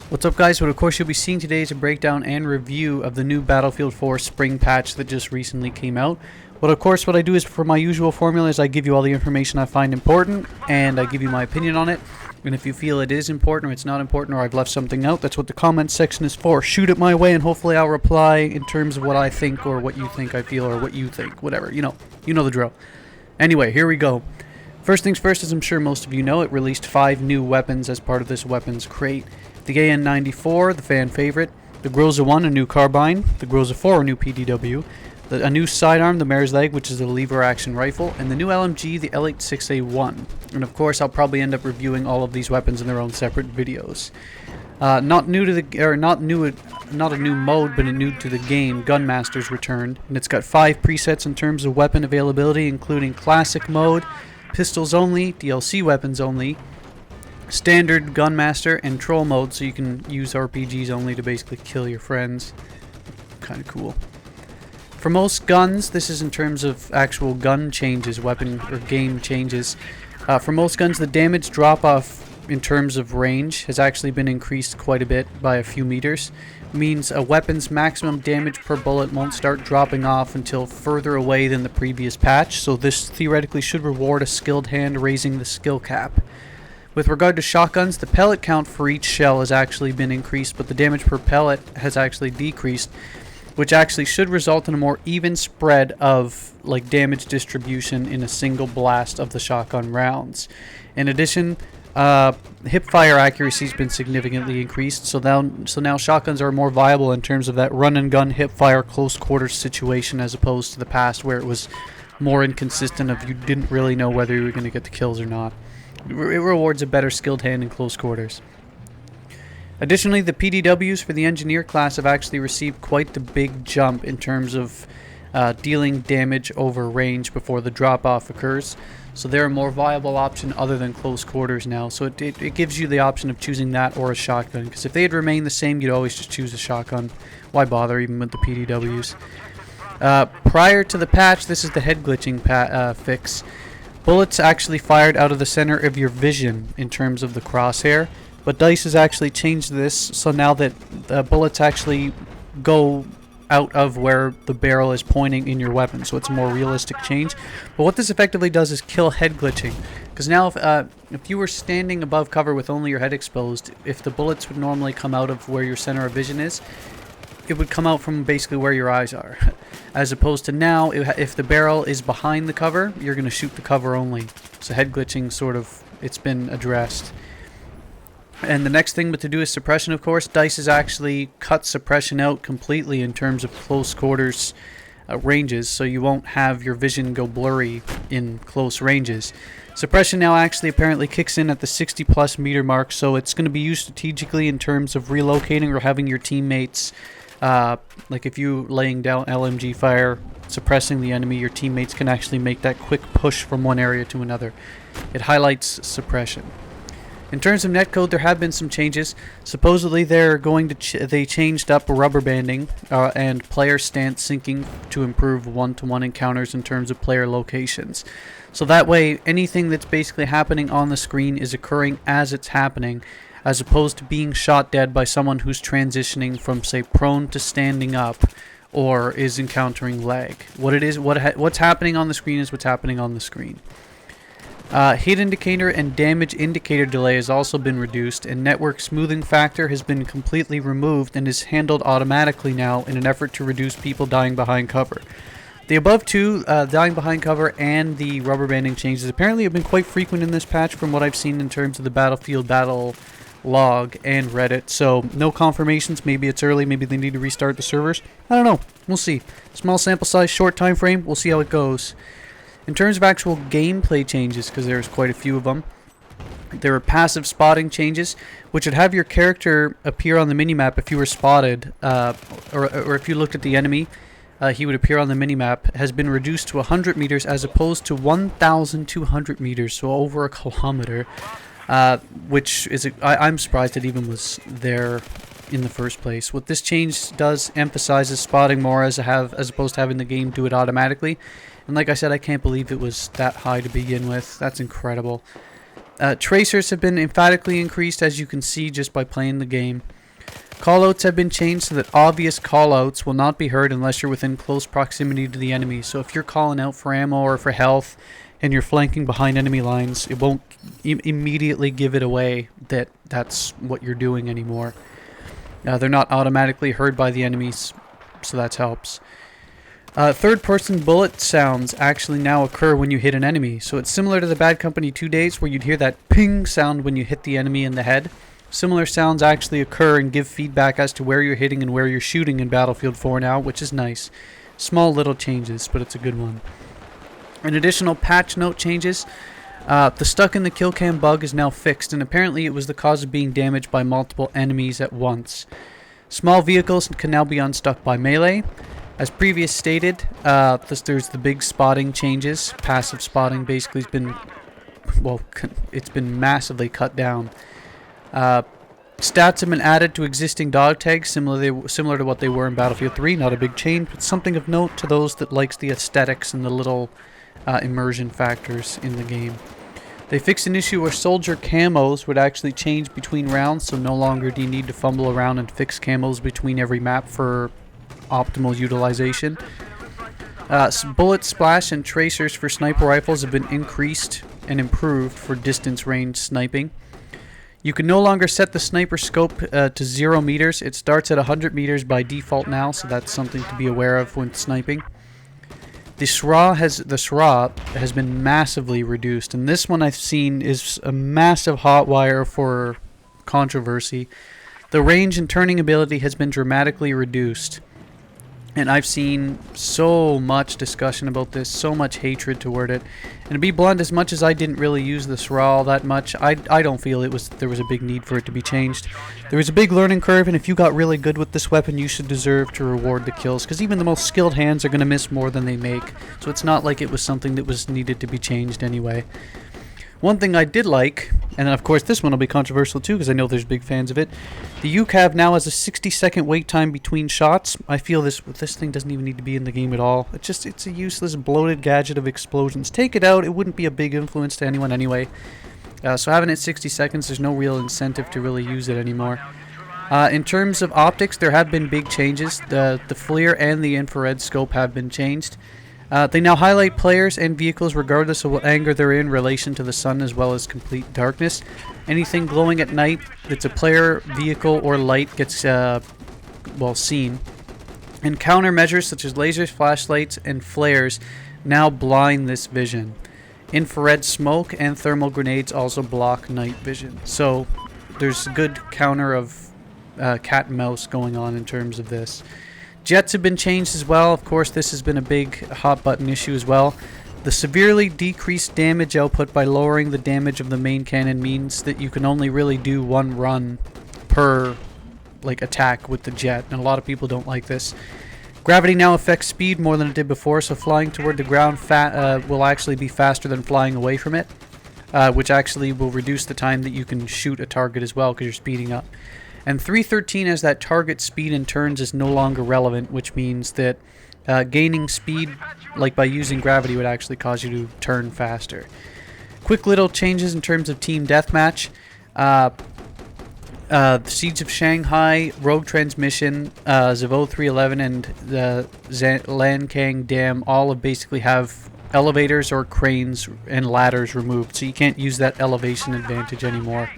What's up, guys? What of course you'll be seeing today is a breakdown and review of the new Battlefield 4 spring patch that just recently came out. But of course what I do is, for my usual formula, is I give you all the information I find important and I give you my opinion on it. And if you feel it is important or it's not important or I've left something out, that's what the comment section is for. Shoot it my way and hopefully I'll reply in terms of what I think or what you think I feel or what you think, whatever. You know the drill. Anyway, here we go. First things first, as I'm sure most of you know, it released 5 new weapons as part of this weapons crate. The AN-94, the fan favorite, the Groza 1, a new carbine, the Groza 4, a new PDW, a new sidearm, the Mare's Leg, which is a lever action rifle, and the new LMG, the L86A1. And of course, I'll probably end up reviewing all of these weapons in their own separate videos. Not a new mode, but new to the game, Gunmaster's returned, and it's got 5 presets in terms of weapon availability, including Classic Mode, Pistols Only, DLC Weapons Only, Standard, Gunmaster, and Troll Mode, so you can use RPGs only to basically kill your friends. Kind of cool. For most guns, this is in terms of actual gun changes, weapon or game changes. For most guns, the damage drop-off in terms of range has actually been increased quite a bit by a few meters. Means a weapon's maximum damage per bullet won't start dropping off until further away than the previous patch, so this theoretically should reward a skilled hand, raising the skill cap. With regard to shotguns, the pellet count for each shell has actually been increased, but the damage per pellet has actually decreased, which actually should result in a more even spread of damage distribution in a single blast of the shotgun rounds. In addition, hip fire accuracy has been significantly increased, so now shotguns are more viable in terms of that run and gun hip fire close quarters situation, as opposed to the past where it was more inconsistent of you didn't really know whether you were going to get the kills or not. It rewards a better skilled hand in close quarters. Additionally, the PDWs for the engineer class have actually received quite the big jump in terms of dealing damage over range before the drop-off occurs. So they're a more viable option other than close quarters now. So it gives you the option of choosing that or a shotgun. Because if they had remained the same, you'd always just choose a shotgun. Why bother even with the PDWs? Prior to the patch, this is the head glitching fix. Bullets actually fired out of the center of your vision in terms of the crosshair. But DICE has actually changed this, so now that bullets actually go out of where the barrel is pointing in your weapon, so it's a more realistic change. But what this effectively does is kill head glitching, because now if you were standing above cover with only your head exposed, if the bullets would normally come out of where your center of vision is, it would come out from basically where your eyes are. As opposed to now, if the barrel is behind the cover, you're going to shoot the cover only. So head glitching it's been addressed. And the next thing to do is suppression, of course. DICE has actually cut suppression out completely in terms of close quarters ranges, so you won't have your vision go blurry in close ranges. Suppression now actually apparently kicks in at the 60+ meter mark, so it's going to be used strategically in terms of relocating or having your teammates, like if you laying down LMG fire, suppressing the enemy, your teammates can actually make that quick push from one area to another. It highlights suppression. In terms of netcode, there have been some changes. Supposedly, they changed up rubber banding and player stance syncing to improve one-to-one encounters in terms of player locations. So that way, anything that's basically happening on the screen is occurring as it's happening, as opposed to being shot dead by someone who's transitioning from, say, prone to standing up or is encountering lag. What's happening on the screen is what's happening on the screen. Hit indicator and damage indicator delay has also been reduced, and network smoothing factor has been completely removed and is handled automatically now in an effort to reduce people dying behind cover. The above two, dying behind cover and the rubber banding changes, apparently have been quite frequent in this patch from what I've seen in terms of the Battlefield battle log and Reddit, so no confirmations. Maybe it's early, maybe they need to restart the servers. I don't know, we'll see. Small sample size, short time frame, we'll see how it goes. In terms of actual gameplay changes, because there's quite a few of them, there are passive spotting changes, which would have your character appear on the minimap if you were spotted, or if you looked at the enemy, he would appear on the minimap, has been reduced to 100 meters as opposed to 1,200 meters, so over a kilometer, which is, I'm surprised it even was there in the first place. What this change does emphasizes spotting more as opposed to having the game do it automatically. And like I said, I can't believe it was that high to begin with. That's incredible. Tracers have been emphatically increased, as you can see just by playing the game. Callouts have been changed so that obvious callouts will not be heard unless you're within close proximity to the enemy. So if you're calling out for ammo or for health and you're flanking behind enemy lines, it won't immediately give it away that that's what you're doing anymore. They're not automatically heard by the enemies, so that helps. Third-person bullet sounds actually now occur when you hit an enemy. So it's similar to the Bad Company 2 days where you'd hear that ping sound when you hit the enemy in the head. Similar sounds actually occur and give feedback as to where you're hitting and where you're shooting in Battlefield 4 now, which is nice. Small little changes, but it's a good one. An additional patch note changes. The stuck in the kill cam bug is now fixed, and apparently it was the cause of being damaged by multiple enemies at once. Small vehicles can now be unstuck by melee. As previous stated, there's the big spotting changes. Passive spotting basically has been, well, it's been massively cut down. Stats have been added to existing dog tags, similar to what they were in Battlefield 3. Not a big change, but something of note to those that likes the aesthetics and the little immersion factors in the game. They fixed an issue where soldier camos would actually change between rounds, so no longer do you need to fumble around and fix camos between every map for optimal utilization. Bullet splash and tracers for sniper rifles have been increased and improved for distance range sniping. You can no longer set the sniper scope to 0 meters. It starts at 100 meters by default now, so that's something to be aware of when sniping. The SRA has been massively reduced, and this one I've seen is a massive hot wire for controversy. The range and turning ability has been dramatically reduced. And I've seen so much discussion about this, so much hatred toward it. And to be blunt, as much as I didn't really use the SRA that much, I don't feel there was a big need for it to be changed. There was a big learning curve, and if you got really good with this weapon, you should deserve to reward the kills. Because even the most skilled hands are going to miss more than they make. So it's not like it was something that was needed to be changed anyway. One thing I did like, and of course this one will be controversial too because I know there's big fans of it, the UCAV now has a 60-second wait time between shots. I feel this thing doesn't even need to be in the game at all. It's a useless bloated gadget of explosions. Take it out, it wouldn't be a big influence to anyone anyway. So having it 60 seconds, there's no real incentive to really use it anymore. In terms of optics, there have been big changes. The FLIR and the infrared scope have been changed. They now highlight players and vehicles regardless of what angle they're in relation to the sun, as well as complete darkness. Anything glowing at night that's a player, vehicle, or light gets seen. And countermeasures such as lasers, flashlights, and flares now blind this vision. Infrared smoke and thermal grenades also block night vision. So there's a good counter of cat and mouse going on in terms of this. Jets have been changed as well. Of course, this has been a big hot button issue as well. The severely decreased damage output by lowering the damage of the main cannon means that you can only really do one run per attack with the jet, and a lot of people don't like this. Gravity now affects speed more than it did before, so flying toward the ground will actually be faster than flying away from it, which actually will reduce the time that you can shoot a target as well because you're speeding up. And 313 as that target speed and turns is no longer relevant, which means that gaining speed, like by using gravity, would actually cause you to turn faster. Quick little changes in terms of team deathmatch. The Siege of Shanghai, Rogue Transmission, Zavo 311, and the Lankang Dam all basically have elevators or cranes and ladders removed, so you can't use that elevation advantage anymore.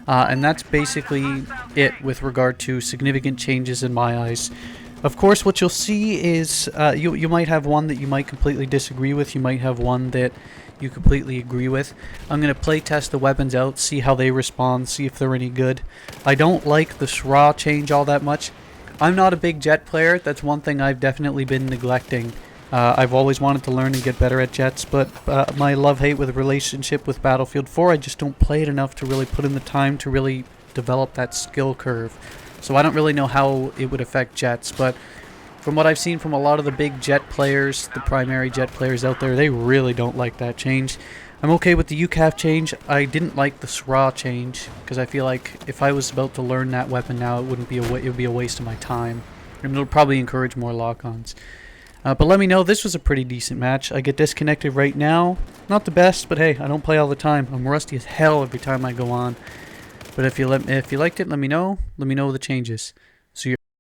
And that's basically it with regard to significant changes in my eyes. Of course, what you'll see is you might have one that you might completely disagree with. You might have one that you completely agree with. I'm going to play test the weapons out, see how they respond, see if they're any good. I don't like the SRA change all that much. I'm not a big jet player. That's one thing I've definitely been neglecting. I've always wanted to learn and get better at jets, but my love-hate with relationship with Battlefield 4, I just don't play it enough to really put in the time to really develop that skill curve. So I don't really know how it would affect jets, but from what I've seen from a lot of the big jet players, the primary jet players out there, they really don't like that change. I'm okay with the UCAV change. I didn't like the SRA change because I feel like if I was about to learn that weapon now, it would be a waste of my time, and it'll probably encourage more lock-ons. But let me know. This was a pretty decent match. I get disconnected right now. Not the best, but hey, I don't play all the time. I'm rusty as hell every time I go on. But if you liked it, let me know. Let me know the changes.